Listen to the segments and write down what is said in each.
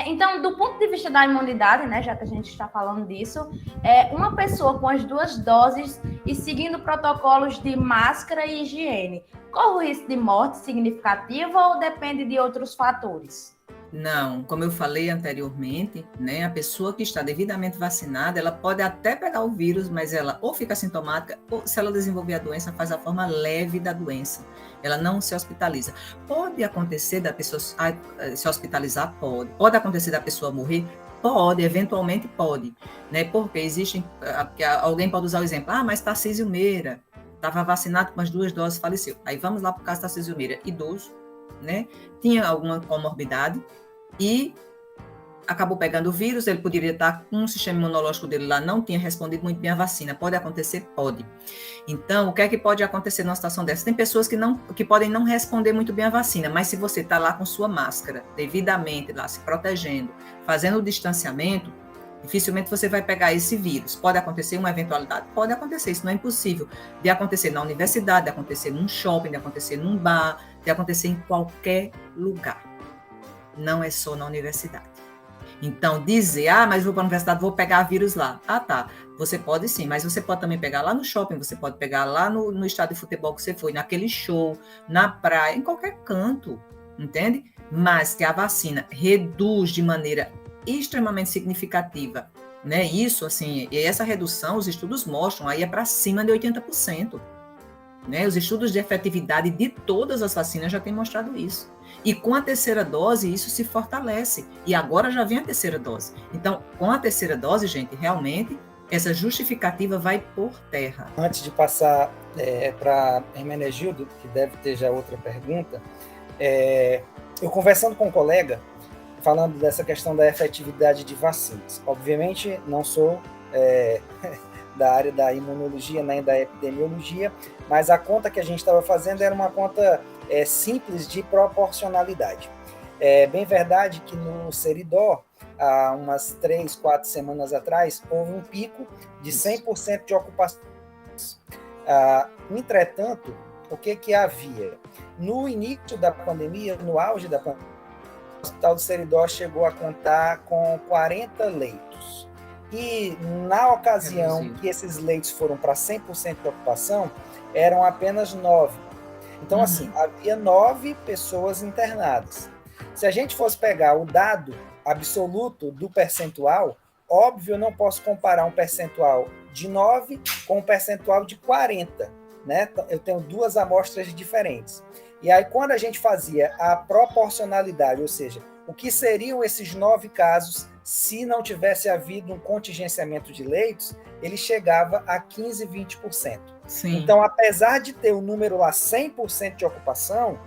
Então, do ponto de vista da imunidade, né, já que a gente está falando disso, uma pessoa com as 2 doses e seguindo protocolos de máscara e higiene, corre o risco de morte significativa ou depende de outros fatores? Não, como eu falei anteriormente, né, a pessoa que está devidamente vacinada, ela pode até pegar o vírus, mas ela ou fica sintomática, ou se ela desenvolver a doença, faz a forma leve da doença. Ela não se hospitaliza. Pode acontecer da pessoa se hospitalizar? Pode. Pode acontecer da pessoa morrer? Pode, eventualmente pode, né? Porque existem, porque alguém pode usar o exemplo, mas Tarcísio Meira estava vacinado com as 2 doses, faleceu. Aí vamos lá para o caso Tarcísio Meira, idoso, né? Tinha alguma comorbidade, e acabou pegando o vírus, ele poderia estar com o sistema imunológico dele lá, não tinha respondido muito bem à vacina. Pode acontecer? Pode. Então, o que é que pode acontecer numa situação dessa? Tem pessoas que podem não responder muito bem à vacina, mas se você está lá com sua máscara, devidamente lá, se protegendo, fazendo o distanciamento, dificilmente você vai pegar esse vírus. Pode acontecer uma eventualidade? Pode acontecer, isso não é impossível. De acontecer na universidade, de acontecer num shopping, de acontecer num bar, de acontecer em qualquer lugar. Não é só na universidade. Então, dizer, mas vou para a universidade, vou pegar vírus lá. Tá. Você pode sim, mas você pode também pegar lá no shopping, você pode pegar lá no estádio de futebol que você foi, naquele show, na praia, em qualquer canto, entende? Mas que a vacina reduz de maneira extremamente significativa, né? Isso, assim, e essa redução, os estudos mostram, aí é para cima de 80%. Né? Os estudos de efetividade de todas as vacinas já têm mostrado isso. E com a terceira dose, isso se fortalece. E agora já vem a terceira dose. Então, com a terceira dose, gente, realmente, essa justificativa vai por terra. Antes de passar para Hermenegildo, que deve ter já outra pergunta, eu conversando com um colega, falando dessa questão da efetividade de vacinas. Obviamente, não sou da área da imunologia nem da epidemiologia, mas a conta que a gente estava fazendo era uma conta simples de proporcionalidade. É bem verdade que no Seridó, há umas 3, 4 semanas atrás, houve um pico de 100% de ocupação. Entretanto, o que havia? No início da pandemia, no auge da pandemia, o Hospital do Seridó chegou a contar com 40 leitos. E na ocasião que esses leitos foram para 100% de ocupação, eram apenas 9. Então, assim, havia 9 pessoas internadas. Se a gente fosse pegar o dado absoluto do percentual, óbvio, eu não posso comparar um percentual de 9 com um percentual de 40, né? Eu tenho 2 amostras diferentes. E aí, quando a gente fazia a proporcionalidade, ou seja, o que seriam esses 9 casos se não tivesse havido um contingenciamento de leitos, ele chegava a 15%, 20%. Sim. Então, apesar de ter o número lá 100% de ocupação,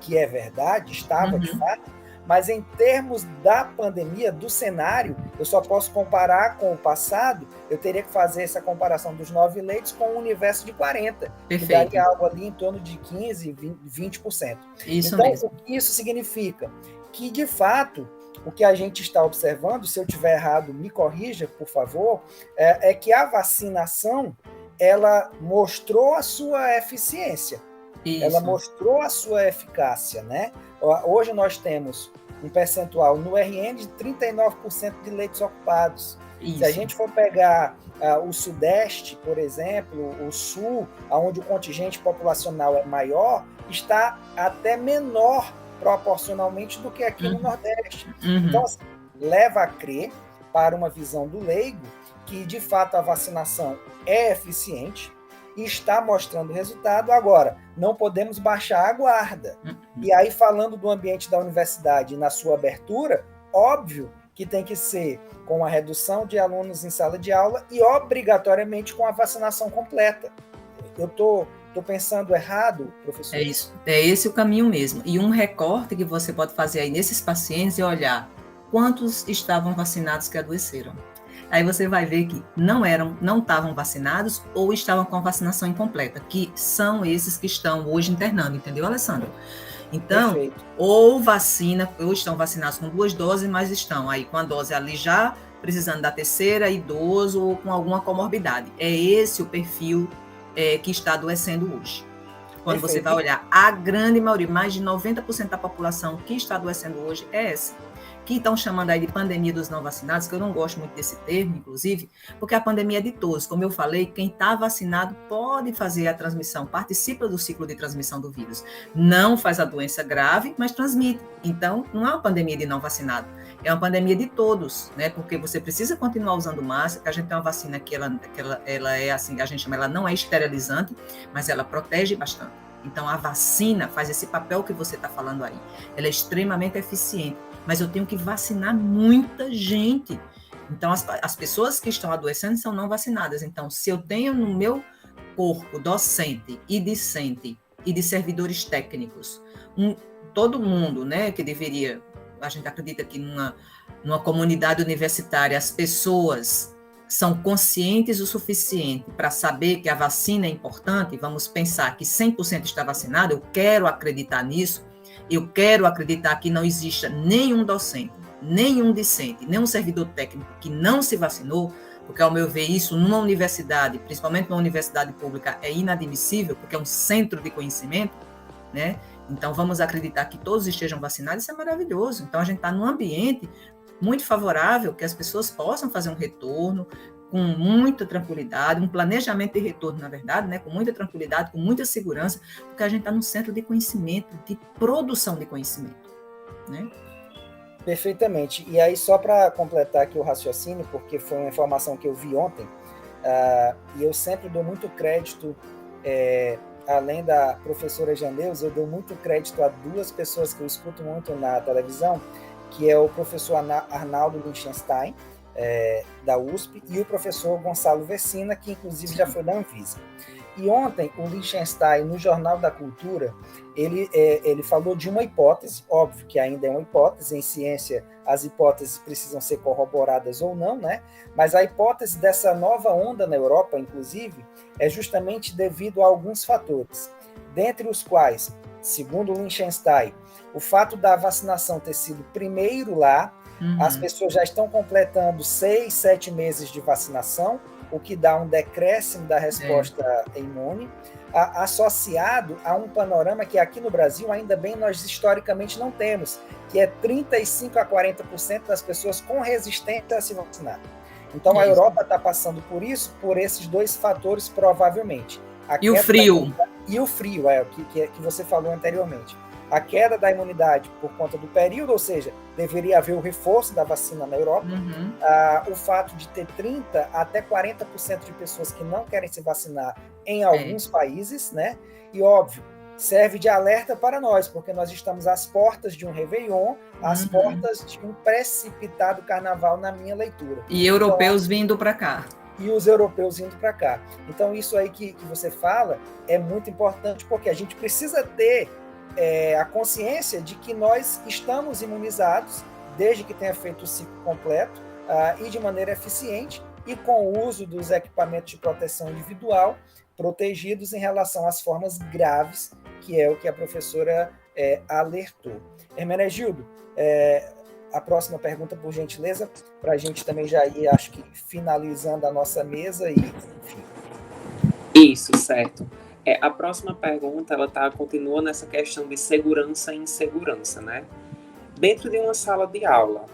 que é verdade, estava de fato, mas em termos da pandemia, do cenário, eu só posso comparar com o passado, eu teria que fazer essa comparação dos 9 leitos com um universo de 40, Perfeito. Que daria algo ali em torno de 15%, 20%. Isso então, mesmo. O que isso significa? Que, de fato, o que a gente está observando, se eu estiver errado, me corrija, por favor, é que a vacinação, ela mostrou a sua eficiência. Isso. Ela mostrou a sua eficácia, né? Hoje nós temos um percentual no RN de 39% de leitos ocupados. Isso. Se a gente for pegar o Sudeste, por exemplo, o Sul, onde o contingente populacional é maior, está até menor proporcionalmente do que aqui no Nordeste. Então, assim, leva a crer, para uma visão do leigo, que de fato a vacinação é eficiente e está mostrando resultado. Agora, não podemos baixar a guarda. E aí, falando do ambiente da universidade e na sua abertura, óbvio que tem que ser com a redução de alunos em sala de aula e obrigatoriamente com a vacinação completa. Eu estou pensando errado, professor? É isso, é esse o caminho mesmo. E um recorte que você pode fazer aí nesses pacientes é olhar quantos estavam vacinados que adoeceram. Aí você vai ver que não estavam vacinados ou estavam com a vacinação incompleta, que são esses que estão hoje internando, entendeu, Alessandro? Então, Perfeito. Ou estão vacinados com 2 doses, mas estão aí com a dose ali já precisando da terceira, idoso ou com alguma comorbidade. É esse o perfil que está adoecendo hoje. Quando você vai olhar, a grande maioria, mais de 90% da população que está adoecendo hoje é essa. Que estão chamando aí de pandemia dos não vacinados, que eu não gosto muito desse termo, inclusive, porque a pandemia é de todos. Como eu falei, quem está vacinado pode fazer a transmissão, participa do ciclo de transmissão do vírus. Não faz a doença grave, mas transmite. Então, não é uma pandemia de não vacinado, é uma pandemia de todos, né? Porque você precisa continuar usando máscara, a gente tem uma vacina que ela é assim, a gente chama, ela não é esterilizante, mas ela protege bastante. Então, a vacina faz esse papel que você está falando aí. Ela é extremamente eficiente, mas eu tenho que vacinar muita gente. Então, as pessoas que estão adoecendo são não vacinadas. Então, se eu tenho no meu corpo docente e discente e de servidores técnicos, todo mundo, né, que deveria, a gente acredita que numa comunidade universitária, as pessoas são conscientes o suficiente para saber que a vacina é importante, vamos pensar que 100% está vacinado, eu quero acreditar nisso, eu quero acreditar que não exista nenhum docente, nenhum discente, nenhum servidor técnico que não se vacinou, porque, ao meu ver, isso numa universidade, principalmente numa universidade pública, é inadmissível, porque é um centro de conhecimento, né? Então, vamos acreditar que todos estejam vacinados, isso é maravilhoso. Então, a gente está num ambiente muito favorável que as pessoas possam fazer um retorno com muita tranquilidade, um planejamento de retorno, na verdade, né, com muita tranquilidade, com muita segurança, porque a gente está num centro de conhecimento, de produção de conhecimento, né? Perfeitamente. E aí, só para completar aqui o raciocínio, porque foi uma informação que eu vi ontem, e eu sempre dou muito crédito, além da professora Jandeus, eu dou muito crédito a duas pessoas que eu escuto muito na televisão, que é o professor Arnaldo Lichtenstein, da USP, e o professor Gonçalo Vecina, que inclusive já foi da Anvisa. E ontem, o Lichtenstein, no Jornal da Cultura, ele falou de uma hipótese, óbvio que ainda é uma hipótese, em ciência as hipóteses precisam ser corroboradas ou não, né? Mas a hipótese dessa nova onda na Europa, inclusive, é justamente devido a alguns fatores, dentre os quais, segundo o Lichtenstein, o fato da vacinação ter sido primeiro lá, as pessoas já estão completando 6, 7 meses de vacinação, o que dá um decréscimo da resposta imune, associado a um panorama que aqui no Brasil, ainda bem, nós historicamente não temos, que é 35% a 40% das pessoas com resistência a se vacinar. Então, a Europa está passando por isso, por esses dois fatores, provavelmente. E o frio. E o frio, que você falou anteriormente. A queda da imunidade por conta do período, ou seja, deveria haver o reforço da vacina na Europa, o fato de ter 30% até 40% de pessoas que não querem se vacinar em alguns países, né? E, óbvio, serve de alerta para nós, porque nós estamos às portas de um Réveillon, às portas de um precipitado carnaval, na minha leitura. E europeus vindo para cá. E os europeus indo para cá. Então, isso aí que você fala é muito importante, porque a gente precisa ter a consciência de que nós estamos imunizados, desde que tenha feito o ciclo completo, e de maneira eficiente, e com o uso dos equipamentos de proteção individual, protegidos em relação às formas graves, que é o que a professora alertou. Hermenegildo, a próxima pergunta, por gentileza, para a gente também já ir, acho que, finalizando a nossa mesa e, enfim. Isso, certo. A próxima pergunta, ela continua nessa questão de segurança e insegurança, né? Dentro de uma sala de aula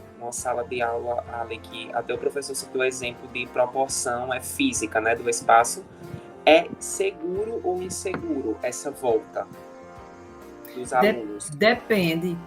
ali que até o professor citou o exemplo de proporção física, né, do espaço, é seguro ou inseguro essa volta dos alunos? Depende.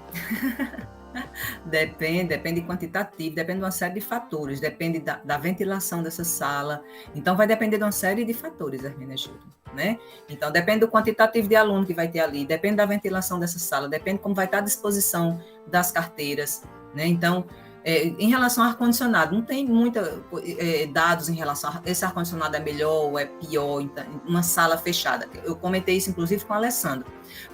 Depende quantitativo, depende de uma série de fatores, depende da ventilação dessa sala. Então, vai depender de uma série de fatores, Hermenegildo, né? Então, depende do quantitativo de aluno que vai ter ali, depende da ventilação dessa sala, depende como vai estar a disposição das carteiras, né? Então, em relação ao ar-condicionado, não tem muita dados em relação a esse ar-condicionado é melhor ou é pior, então, uma sala fechada. Eu comentei isso, inclusive, com o Alessandro.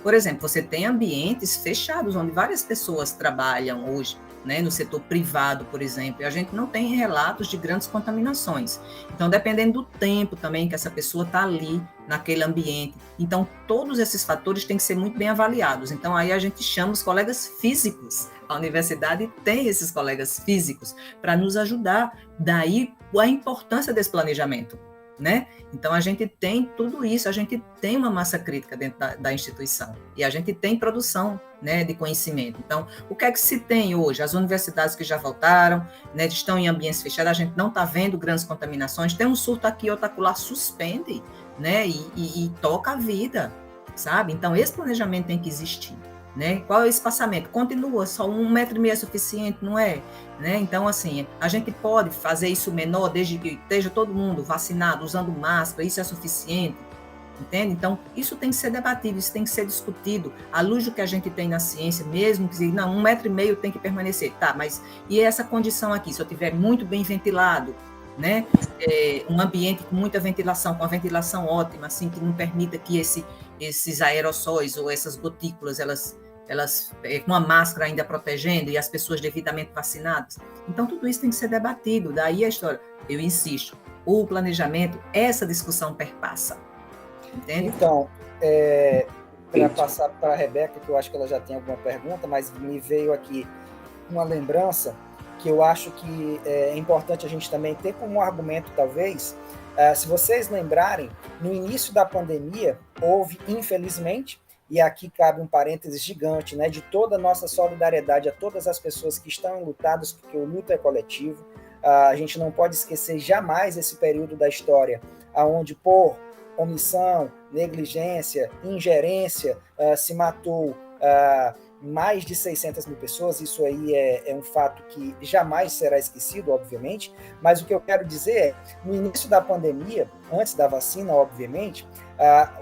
Por exemplo, você tem ambientes fechados, onde várias pessoas trabalham hoje, né, no setor privado, por exemplo, e a gente não tem relatos de grandes contaminações. Então, dependendo do tempo também que essa pessoa está ali, naquele ambiente. Então, todos esses fatores têm que ser muito bem avaliados. Então, aí a gente chama os colegas físicos. A universidade tem esses colegas físicos para nos ajudar. Daí, a importância desse planejamento. né? Então, a gente tem tudo isso, a gente tem uma massa crítica dentro da instituição e a gente tem produção, né, de conhecimento. Então, o que é que se tem hoje? As universidades que já voltaram, né, estão em ambientes fechados, a gente não está vendo grandes contaminações, tem um surto aqui, outro acolá, suspende, né, e toca a vida, sabe? Então, esse planejamento tem que existir. Né? Qual é o espaçamento? Continua, só 1,5 metro é suficiente, não é? Né? Então, assim, a gente pode fazer isso menor desde que esteja todo mundo vacinado, usando máscara, isso é suficiente, entende? Então, isso tem que ser debatido, isso tem que ser discutido, à luz do que a gente tem na ciência, mesmo que, não, 1,5 metro tem que permanecer, tá, mas e essa condição aqui, se eu tiver muito bem ventilado, né? Um ambiente com muita ventilação, com a ventilação ótima, assim, que não permita que esses aerossóis ou essas gotículas, elas com a máscara ainda protegendo e as pessoas devidamente vacinadas. Então, tudo isso tem que ser debatido. Daí a história, eu insisto, o planejamento, essa discussão perpassa. Entende? Então, para passar para a Rebeca, que eu acho que ela já tem alguma pergunta, mas me veio aqui uma lembrança que eu acho que é importante a gente também ter como argumento, talvez. Se vocês lembrarem, no início da pandemia, houve, infelizmente, e aqui cabe um parênteses gigante, né, de toda a nossa solidariedade a todas as pessoas que estão enlutadas, porque o luto é coletivo. A gente não pode esquecer jamais esse período da história, onde, por omissão, negligência, ingerência, se matou mais de 600 mil pessoas. Isso aí é um fato que jamais será esquecido, obviamente, mas o que eu quero dizer é, no início da pandemia, antes da vacina, obviamente,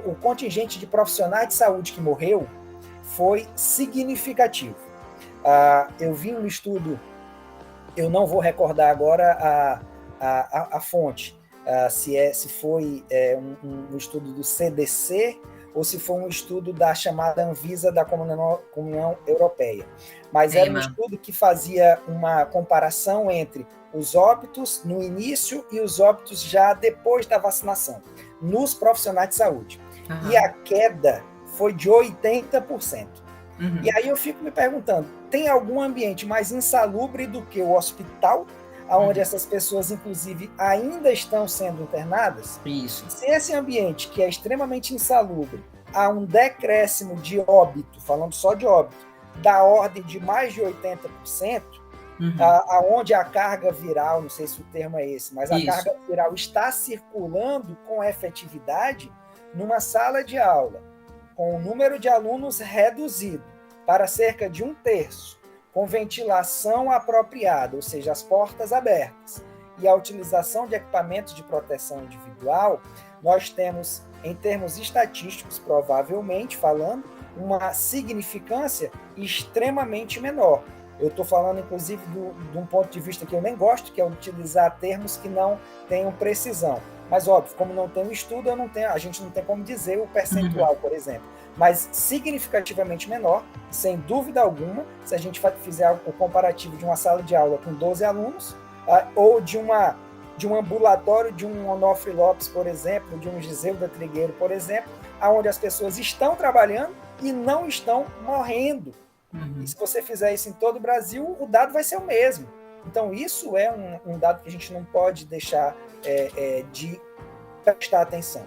o contingente de profissionais de saúde que morreu foi significativo. Eu vi um estudo, eu não vou recordar agora a fonte, se foi um estudo do CDC ou se foi um estudo da chamada Anvisa da Comunhão Europeia. Mas era um estudo que fazia uma comparação entre os óbitos no início e os óbitos já depois da vacinação, nos profissionais de saúde. Uhum. E a queda foi de 80%. Uhum. E aí eu fico me perguntando, tem algum ambiente mais insalubre do que o hospital, onde essas pessoas, inclusive, ainda estão sendo internadas? Isso. Se esse ambiente, que é extremamente insalubre, há um decréscimo de óbito, falando só de óbito, da ordem de mais de 80%, onde a carga viral, não sei se o termo é esse, mas a carga viral está circulando com efetividade numa sala de aula, com o número de alunos reduzido para cerca de 1/3, com ventilação apropriada, ou seja, as portas abertas, e a utilização de equipamentos de proteção individual, nós temos, em termos estatísticos, provavelmente falando, uma significância extremamente menor. Eu estou falando, inclusive, de um ponto de vista que eu nem gosto, que é utilizar termos que não tenham precisão. Mas, óbvio, como não tem um estudo, a gente não tem como dizer o percentual, por exemplo. Mas significativamente menor, sem dúvida alguma, se a gente fizer o comparativo de uma sala de aula com 12 alunos, ou de um ambulatório de um Onofre Lopes, por exemplo, de um Giselda Trigueiro, por exemplo, onde as pessoas estão trabalhando e não estão morrendo. E se você fizer isso em todo o Brasil, o dado vai ser o mesmo. Então, isso é um dado que a gente não pode deixar de prestar atenção.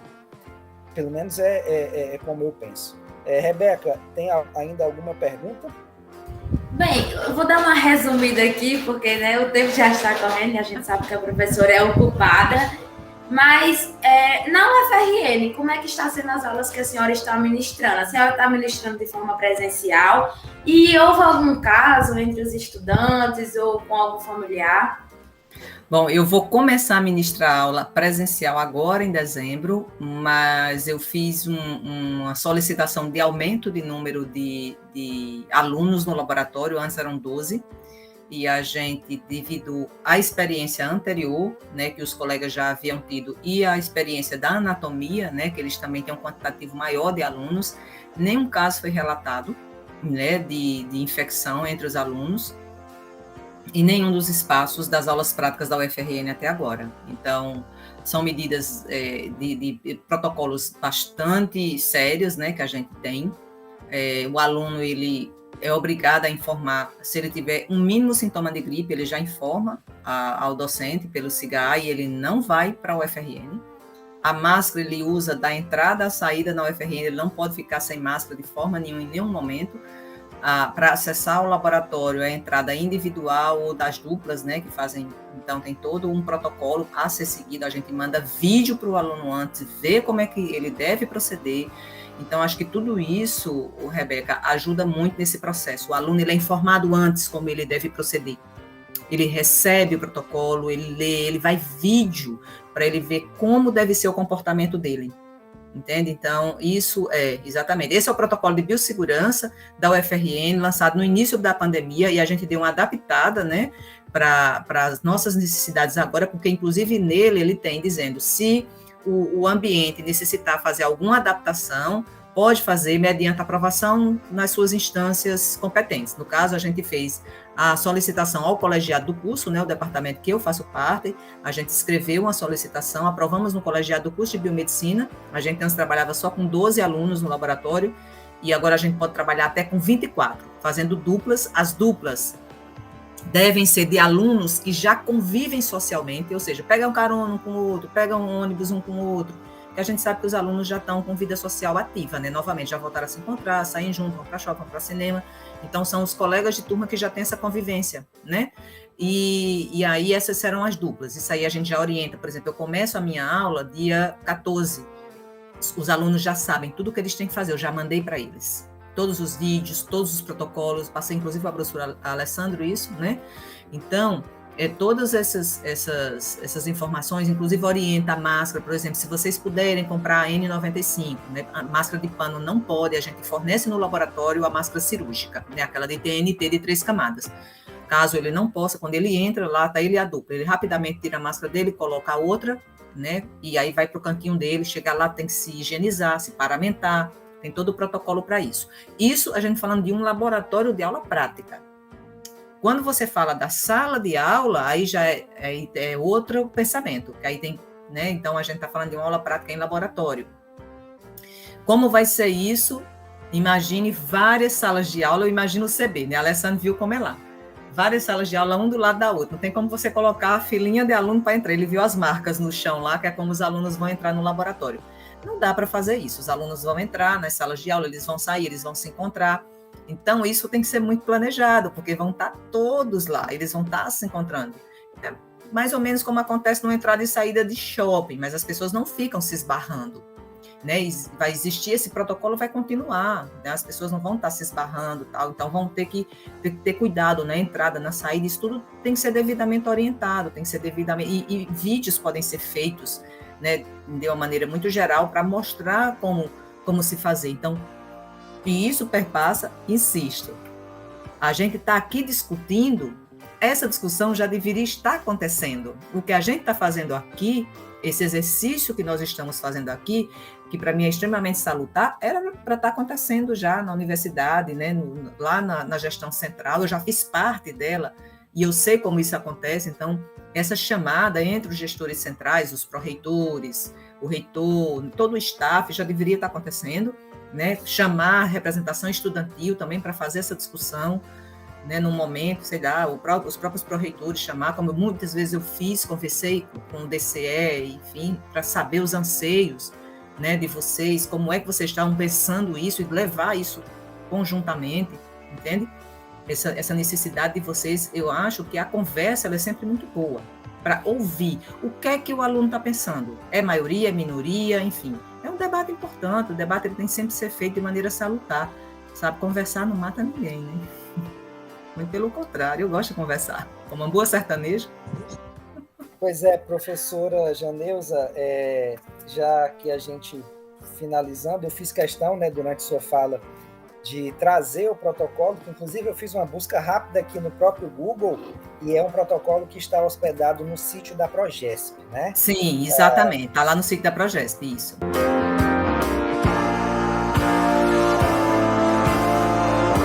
Pelo menos é como eu penso. Rebeca, tem ainda alguma pergunta? Bem, eu vou dar uma resumida aqui, porque o tempo já está correndo e a gente sabe que a professora é ocupada. Mas, na UFRN, como é que está sendo as aulas que a senhora está ministrando? A senhora está ministrando de forma presencial? E houve algum caso entre os estudantes ou com algum familiar? Bom, eu vou começar a ministrar aula presencial agora em dezembro, mas eu fiz uma solicitação de aumento de número de alunos no laboratório, antes eram 12, e a gente, devido à experiência anterior, né, que os colegas já haviam tido, e a experiência da anatomia, né, que eles também têm um quantitativo maior de alunos, nenhum caso foi relatado, né, de infecção entre os alunos, e nenhum dos espaços das aulas práticas da UFRN até agora. Então, são medidas de protocolos bastante sérios, né, que a gente tem. O aluno, ele é obrigado a informar, se ele tiver um mínimo sintoma de gripe, ele já informa ao docente pelo SIGA e ele não vai para a UFRN, A máscara ele usa da entrada à saída na UFRN, ele não pode ficar sem máscara de forma nenhuma, em nenhum momento. Para acessar o laboratório, a entrada individual ou das duplas, né, que fazem, então tem todo um protocolo a ser seguido, a gente manda vídeo para o aluno antes, ver como é que ele deve proceder. Então, acho que tudo isso, Rebeca, ajuda muito nesse processo. O aluno ele é informado antes como ele deve proceder. Ele recebe o protocolo, ele lê, ele vai vídeo para ele ver como deve ser o comportamento dele. Entende? Então, isso exatamente. Esse é o protocolo de biossegurança da UFRN, lançado no início da pandemia, e a gente deu uma adaptada, né, para as nossas necessidades agora, porque, inclusive, nele ele tem dizendo se o ambiente necessitar fazer alguma adaptação, pode fazer mediante aprovação nas suas instâncias competentes. No caso, a gente fez a solicitação ao colegiado do curso, né, o departamento que eu faço parte, a gente escreveu uma solicitação, aprovamos no colegiado do curso de biomedicina, a gente antes trabalhava só com 12 alunos no laboratório, e agora a gente pode trabalhar até com 24, fazendo duplas. As duplas devem ser de alunos que já convivem socialmente, ou seja, pegam carona um com o outro, pegam um ônibus um com o outro, que a gente sabe que os alunos já estão com vida social ativa, né? Novamente, já voltaram a se encontrar, saem juntos, vão para shopping, vão para cinema. Então, são os colegas de turma que já têm essa convivência, né? E aí, essas serão as duplas. Isso aí a gente já orienta. Por exemplo, eu começo a minha aula dia 14. Os alunos já sabem tudo o que eles têm que fazer, eu já mandei para eles. Todos os vídeos, todos os protocolos, passei inclusive para a professora Alessandro isso, né? Então, todas essas informações, inclusive orienta a máscara, por exemplo, se vocês puderem comprar a N95, né, a máscara de pano não pode, a gente fornece no laboratório a máscara cirúrgica, né, aquela de TNT de 3 camadas. Caso ele não possa, quando ele entra lá, está ele e a dupla, ele rapidamente tira a máscara dele, coloca a outra, né, e aí vai para o cantinho dele, chegar lá, tem que se higienizar, se paramentar, tem todo o protocolo para isso. Isso a gente falando de um laboratório de aula prática. Quando você fala da sala de aula, aí já é outro pensamento, que aí tem, né? Então a gente está falando de uma aula prática em laboratório. Como vai ser isso? Imagine várias salas de aula, eu imagino o CB, né? A Alessandra viu como é lá. Várias salas de aula, um do lado da outra. Não tem como você colocar a filinha de aluno para entrar. Ele viu as marcas no chão lá, que é como os alunos vão entrar no laboratório. Não dá para fazer isso. Os alunos vão entrar nas salas de aula, eles vão sair, eles vão se encontrar. Então, isso tem que ser muito planejado, porque vão estar todos lá, eles vão estar se encontrando. É mais ou menos como acontece numa entrada e saída de shopping, mas as pessoas não ficam se esbarrando, né? Vai existir esse protocolo, vai continuar, né? As pessoas não vão estar se esbarrando, tal, então vão ter que ter cuidado na entrada, na saída, isso tudo tem que ser devidamente orientado, tem que ser devidamente, e vídeos podem ser feitos, né, de uma maneira muito geral, para mostrar como se fazer. Então, e isso perpassa, insisto, a gente está aqui discutindo, essa discussão já deveria estar acontecendo. O que a gente está fazendo aqui, esse exercício que nós estamos fazendo aqui, que para mim é extremamente salutar, era para estar acontecendo já na universidade, né, lá na gestão central, eu já fiz parte dela, e eu sei como isso acontece. Então, essa chamada entre os gestores centrais, os pró-reitores, o reitor, todo o staff já deveria estar acontecendo, né, chamar a representação estudantil também para fazer essa discussão, né, num momento, sei lá, os próprios pró-reitores chamar, como muitas vezes eu fiz, conversei com o DCE, enfim, para saber os anseios, né, de vocês, como é que vocês estavam pensando isso e levar isso conjuntamente, entende? Essa necessidade de vocês, eu acho que a conversa ela é sempre muito boa, para ouvir o que é que o aluno está pensando, é maioria, é minoria, enfim. É um debate importante, o debate ele tem sempre que ser feito de maneira salutar, sabe? Conversar não mata ninguém, né? Muito pelo contrário, eu gosto de conversar, como uma boa sertaneja. Pois é, professora Janeuza, já que a gente finalizando, eu fiz questão, né, durante sua fala, de trazer o protocolo, que inclusive eu fiz uma busca rápida aqui no próprio Google, e é um protocolo que está hospedado no sítio da Progesp, né? Sim, exatamente, está lá no sítio da Progesp, isso.